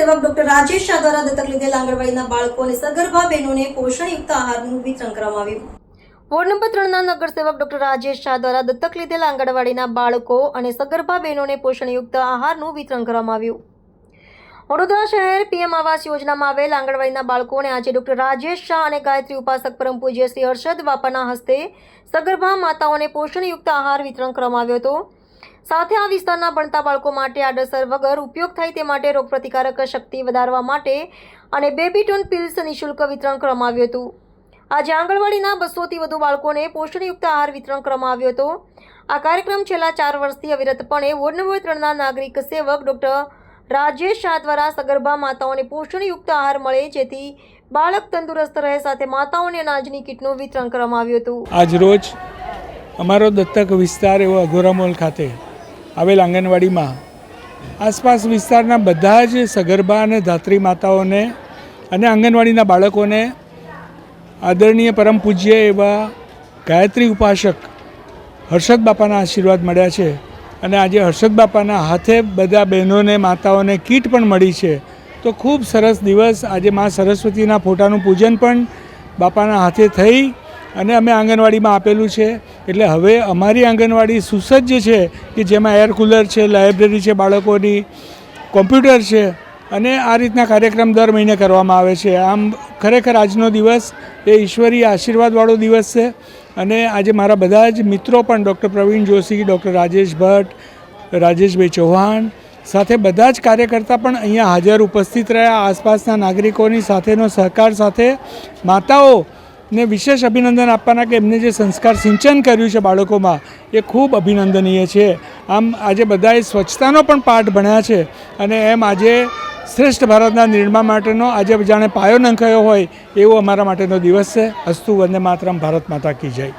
સેવક ડોક્ટર રાજેશ શાહ દ્વારા દત્તક લીધેલ આંગણવાડીના બાળકો અને સગર્ભા બહેનોને પોષણયુક્ત આહારનું વિતરણ કરવામાં આવ્યું। વોર્ડ નંબર 3ના નગરસેવક ડોક્ટર રાજેશ શાહ દ્વારા દત્તક લીધેલ આંગણવાડીના બાળકો અને સગર્ભા બહેનોને પોષણયુક્ત આહારનું વિતરણ કરવામાં આવ્યું। વડોદરા શહેર પીએમ આવાસ યોજનામાં આવેલ આંગણવાડીના બાળકોને આજે ડોક્ટર રાજેશ શાહ અને ગાયત્રી ઉપાસક પરમ પૂજ્ય શ્રી હર્ષદ બાપાના હસ્તે સગર્ભા માતાઓને પોષણયુક્ત આહાર વિતરણ કરવામાં આવ્યો હતો। સાથે આ વિસ્તારના ભણતા બાળકો માટે આડઅસર વગર ઉપયોગ થાય તે માટે રોગપ્રતિકારક શક્તિ વધારવા માટે અને બેબી ટોન પિલ્સ નિઃશુલ્ક વિતરણ કરવામાં આવ્યું હતું। આજે આંગણવાડીના 200થી વધુ બાળકોને પોષણયુક્ત આહાર વિતરણ કરવામાં આવ્યો હતો। આ કાર્યક્રમ છેલ્લા 4 વર્ષથી અવિરતપણે વોર્ડ નંબર 3ના નાગરિક સેવક ડોક્ટર રાજેશ શાહ દ્વારા સગર્ભા માતાઓને પોષણયુક્ત આહાર મળે જેથી બાળક તંદુરસ્ત રહે, સાથે માતાઓને અનાજની કીટનું વિતરણ કરવામાં આવ્યું હતું। આજ રોજ અમારો દત્તક વિસ્તાર એવો અઘોરામોલ ખાતે આવેલ આંગણવાડીમાં આસપાસ વિસ્તારના બધા જ સગર્ભા અને ધાત્રી માતાઓને અને આંગણવાડીના બાળકોને આદરણીય પરમ પૂજ્ય એવા ગાયત્રી ઉપાસક હર્ષદ બાપાના આશીર્વાદ મળ્યા છે અને આજે હર્ષદ બાપાના હાથે બધા બહેનોને માતાઓને કીટ પણ મળી છે। તો ખૂબ સરસ દિવસ। આજે મા સરસ્વતીના ફોટાનું પૂજન પણ બાપાના હાથે થઈ અને અમે આંગણવાડીમાં આપેલું છે। એટલે હવે અમારી આંગણવાડી સુસજ્જ છે કે જેમાં એર કુલર છે, લાઇબ્રેરી છે, બાળકોની કોમ્પ્યુટર છે અને આ રીતના કાર્યક્રમ દર મહિને કરવામાં આવે છે। આમ ખરેખર આજનો દિવસ એ ઈશ્વરીય આશીર્વાદવાળો દિવસ છે અને આજે મારા બધા જ મિત્રો પણ ડૉક્ટર પ્રવીણ જોશી, ડૉક્ટર રાજેશ ભટ્ટ, રાજેશભાઈ ચૌહાણ સાથે બધા જ કાર્યકર્તા પણ અહીંયા હાજર ઉપસ્થિત રહ્યા। આસપાસના નાગરિકોની સાથેનો સહકાર સાથે માતાઓને વિશેષ અભિનંદન આપવાના કે એમને જે સંસ્કાર સિંચન કર્યું છે બાળકોમાં એ ખૂબ અભિનંદનીય છે। આમ આજે બધાએ સ્વચ્છતાનો પણ પાઠ ભણ્યા છે અને એમ આજે શ્રેષ્ઠ ભારતના નિર્માણ માટેનો આજે જાણે પાયો નંખાયો હોય એવો અમારા માટેનો દિવસ છે। અસ્તુ વંદે માતરમ, ભારત માતા કી જય।